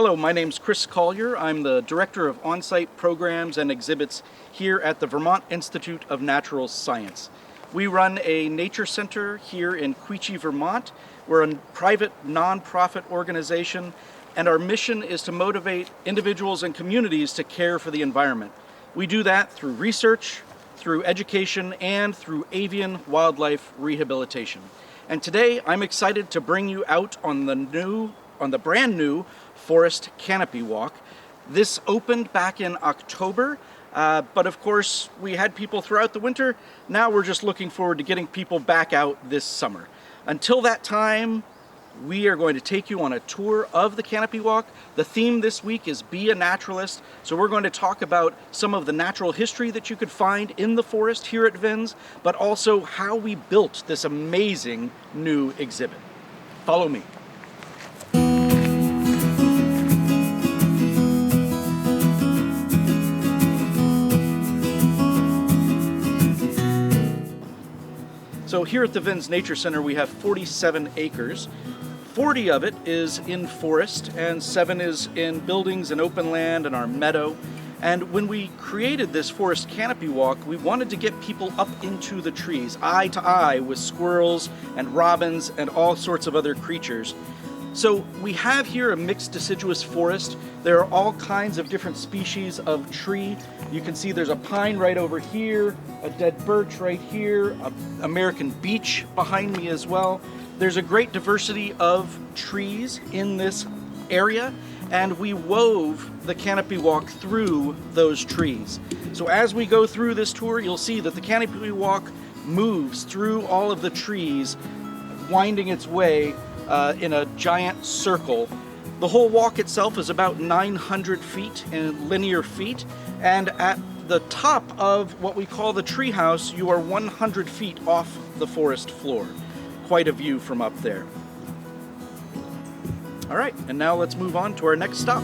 Hello, my name's Chris Collier. I'm the Director of On-Site Programs and Exhibits here at the Vermont Institute of Natural Science. We run a nature center here in Quechee, Vermont. We're a private, non-profit organization, and our mission is to motivate individuals and communities to care for the environment. We do that through research, through education, and through avian wildlife rehabilitation. And today, I'm excited to bring you out on the brand new Forest Canopy Walk. This opened back in October, but of course we had people throughout the winter. Now we're just looking forward to getting people back out this summer. Until that time, we are going to take you on a tour of the Canopy Walk. The theme this week is Be a Naturalist, so we're going to talk about some of the natural history that you could find in the forest here at VINS, but also how we built this amazing new exhibit. Follow me. So here at the VINS Nature Center we have 47 acres. 40 of it is in forest and 7 is in buildings and open land and our meadow. And when we created this Forest Canopy Walk, we wanted to get people up into the trees, eye to eye with squirrels and robins and all sorts of other creatures. So we have here a mixed deciduous forest. There are all kinds of different species of tree. You can see there's a pine right over here, a dead birch right here, an American beech behind me as well. There's a great diversity of trees in this area, and we wove the Canopy Walk through those trees. So as we go through this tour, you'll see that the Canopy Walk moves through all of the trees, winding its way in a giant circle. The whole walk itself is about 900 feet in linear feet, and at the top of what we call the treehouse, you are 100 feet off the forest floor. Quite a view from up there. All right, and now let's move on to our next stop.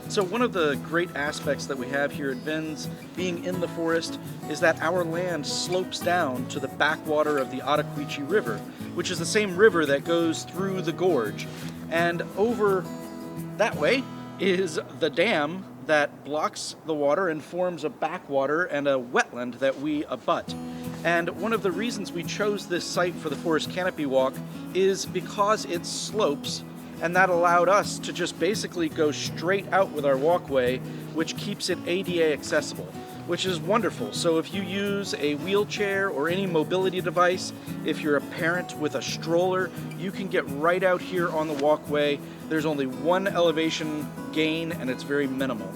So one of the great aspects that we have here at VINS, being in the forest, is that our land slopes down to the backwater of the Ottaquechee River, which is the same river that goes through the gorge. And over that way is the dam that blocks the water and forms a backwater and a wetland that we abut. And one of the reasons we chose this site for the Forest Canopy Walk is because it slopes, and that allowed us to just basically go straight out with our walkway, which keeps it ADA accessible, which is wonderful. So if you use a wheelchair or any mobility device, if you're a parent with a stroller, you can get right out here on the walkway. There's only one elevation gain and it's very minimal.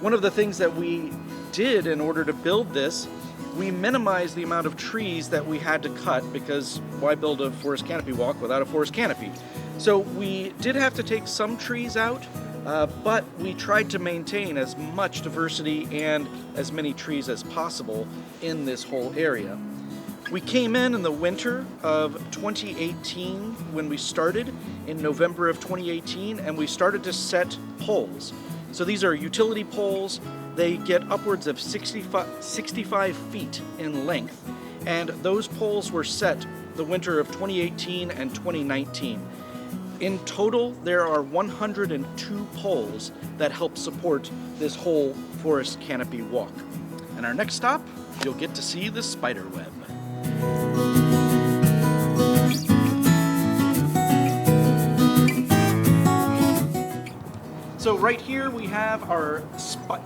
One of the things that we did in order to build this, we minimized the amount of trees that we had to cut, because why build a Forest Canopy Walk without a forest canopy? So we did have to take some trees out, but we tried to maintain as much diversity and as many trees as possible in this whole area. We came in the winter of 2018 when we started, in November of 2018, and we started to set poles. So these are utility poles. They get upwards of 65 feet in length, and those poles were set the winter of 2018 and 2019. In total, there are 102 poles that help support this whole Forest Canopy Walk. And our next stop, you'll get to see the Spiderweb. So right here we have our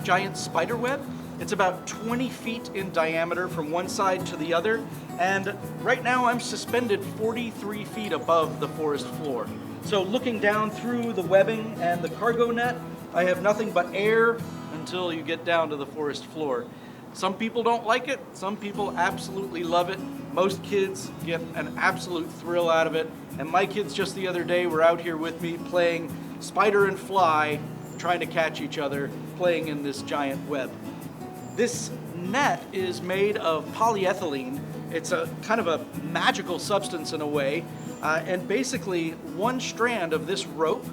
giant spiderweb. It's about 20 feet in diameter from one side to the other, and right now I'm suspended 43 feet above the forest floor. So looking down through the webbing and the cargo net, I have nothing but air until you get down to the forest floor. Some people don't like it, some people absolutely love it. Most kids get an absolute thrill out of it, and my kids just the other day were out here with me playing spider and fly, trying to catch each other, playing in this giant web. This net is made of polyethylene. It's a kind of a magical substance in a way, and basically one strand of this rope,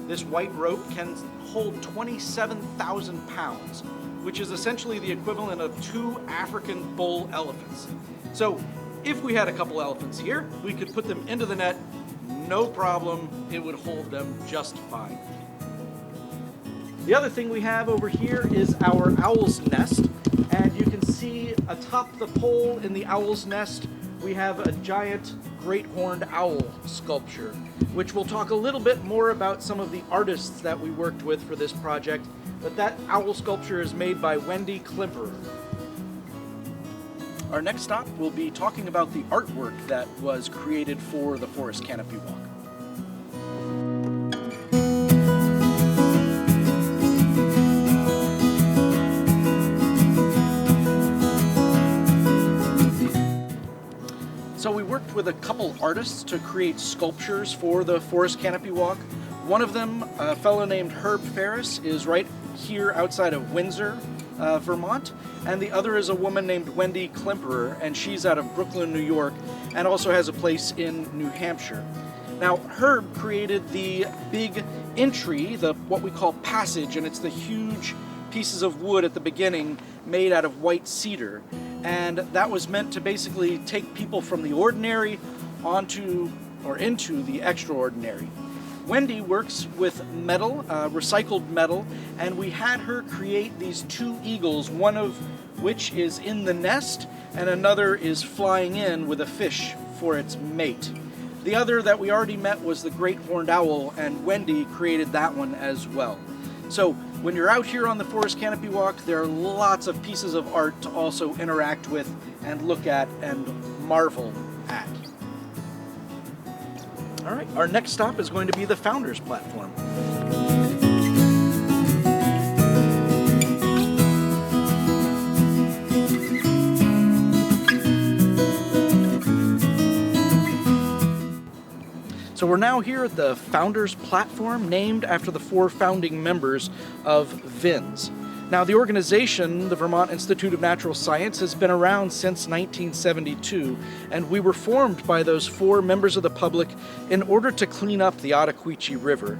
this white rope, can hold 27,000 pounds. which is essentially the equivalent of 2 African bull elephants. So if we had a couple elephants here, we could put them into the net, no problem, it would hold them just fine. The other thing we have over here is our owl's nest, and you can see atop the pole in the owl's nest we have a giant great horned owl sculpture, which we'll talk a little bit more about some of the artists that we worked with for this project, but that owl sculpture is made by Wendy Klimperer. Our next stop will be talking about the artwork that was created for the Forest Canopy Walk. So we worked with a couple artists to create sculptures for the Forest Canopy Walk. One of them, a fellow named Herb Ferris, is right here outside of Windsor, Vermont, and the other is a woman named Wendy Klimperer, and she's out of Brooklyn, New York, and also has a place in New Hampshire. Now, Herb created the big entry, what we call passage, and it's the huge pieces of wood at the beginning made out of white cedar. And that was meant to basically take people from the ordinary onto or into the extraordinary. Wendy works with metal, recycled metal, and we had her create these 2 eagles, one of which is in the nest and another is flying in with a fish for its mate. The other that we already met was the great horned owl, and Wendy created that one as well. So when you're out here on the Forest Canopy Walk, there are lots of pieces of art to also interact with and look at and marvel at. All right, our next stop is going to be the Founders Platform. So we're now here at the Founders Platform, named after the 4 founding members of VINS. Now, the organization, the Vermont Institute of Natural Science, has been around since 1972, and we were formed by those 4 members of the public in order to clean up the Ottaquechee River.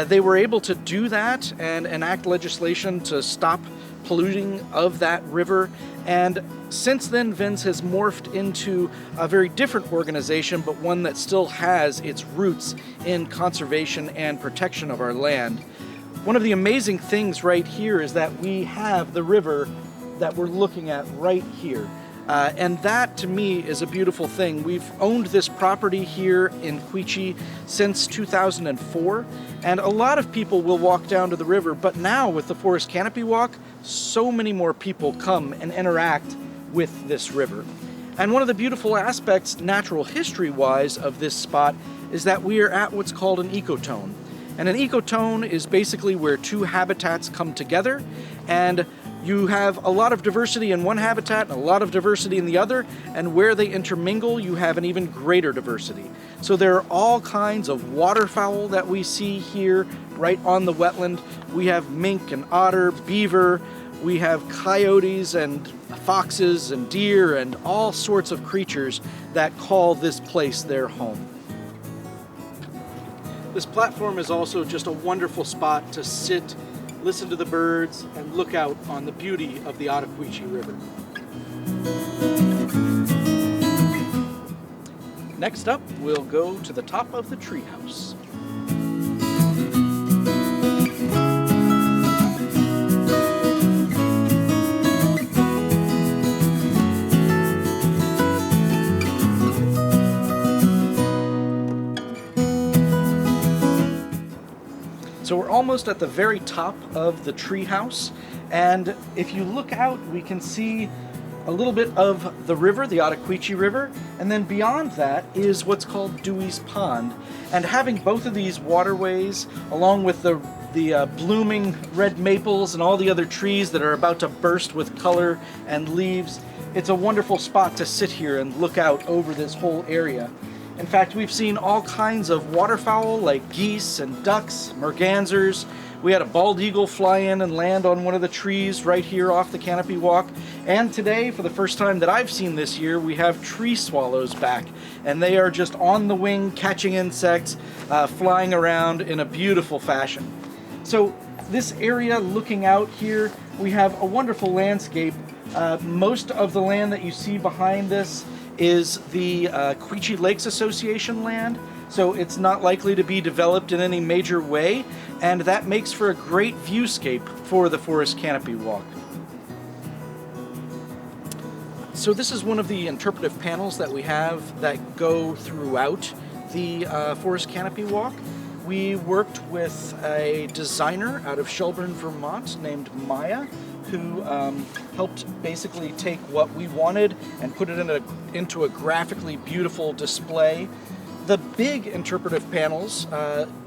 They were able to do that and enact legislation to stop polluting of that river, and since then VINS has morphed into a very different organization, but one that still has its roots in conservation and protection of our land. One of the amazing things right here is that we have the river that we're looking at right here. And that, to me, is a beautiful thing. We've owned this property here in Quechee since 2004, and a lot of people will walk down to the river, but now with the Forest Canopy Walk, so many more people come and interact with this river. And one of the beautiful aspects, natural history-wise, of this spot is that we are at what's called an ecotone. And an ecotone is basically where 2 habitats come together, and you have a lot of diversity in one habitat and a lot of diversity in the other, and where they intermingle, you have an even greater diversity. So there are all kinds of waterfowl that we see here right on the wetland. We have mink and otter, beaver, we have coyotes and foxes and deer and all sorts of creatures that call this place their home. This platform is also just a wonderful spot to sit, listen to the birds, and look out on the beauty of the Ottaquechee River. Next up, we'll go to the top of the treehouse. So we're almost at the very top of the treehouse, and if you look out, we can see a little bit of the river, the Ottaquechee River, and then beyond that is what's called Dewey's Pond. And having both of these waterways, along with the blooming red maples and all the other trees that are about to burst with color and leaves, it's a wonderful spot to sit here and look out over this whole area. In fact, we've seen all kinds of waterfowl like geese and ducks, mergansers. We had a bald eagle fly in and land on one of the trees right here off the Canopy Walk. And today, for the first time that I've seen this year, we have tree swallows back. And they are just on the wing catching insects, flying around in a beautiful fashion. So this area looking out here, we have a wonderful landscape. Most of the land that you see behind this is the Quechee Lakes Association land, so it's not likely to be developed in any major way, and that makes for a great viewscape for the Forest Canopy Walk. So this is one of the interpretive panels that we have that go throughout the Forest Canopy Walk. We worked with a designer out of Shelburne, Vermont named Maya, who helped basically take what we wanted and put it into a graphically beautiful display. The big interpretive panels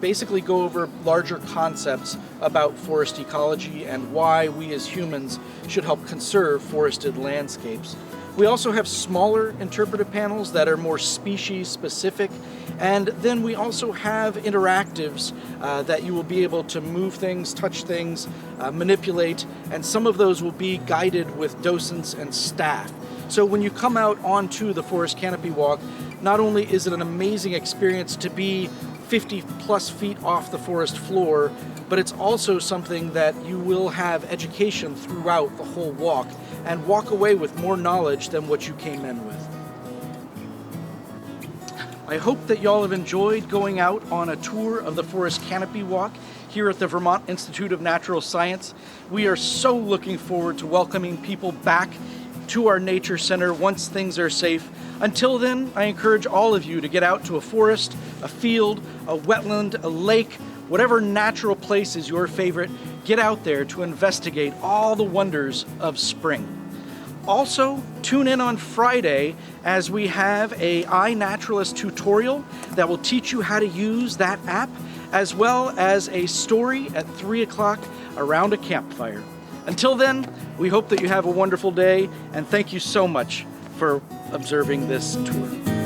basically go over larger concepts about forest ecology and why we as humans should help conserve forested landscapes. We also have smaller interpretive panels that are more species specific, and then we also have interactives that you will be able to move things, touch things, manipulate, and some of those will be guided with docents and staff. So when you come out onto the Forest Canopy Walk, not only is it an amazing experience to be 50 plus feet off the forest floor, but it's also something that you will have education throughout the whole walk and walk away with more knowledge than what you came in with. I hope that y'all have enjoyed going out on a tour of the Forest Canopy Walk here at the Vermont Institute of Natural Science. We are so looking forward to welcoming people back to our nature center once things are safe. Until then, I encourage all of you to get out to a forest, a field, a wetland, a lake, whatever natural place is your favorite. Get out there to investigate all the wonders of spring. Also, tune in on Friday as we have a iNaturalist tutorial that will teach you how to use that app, as well as a story at 3 o'clock around a campfire. Until then, we hope that you have a wonderful day, and thank you so much for observing this tour.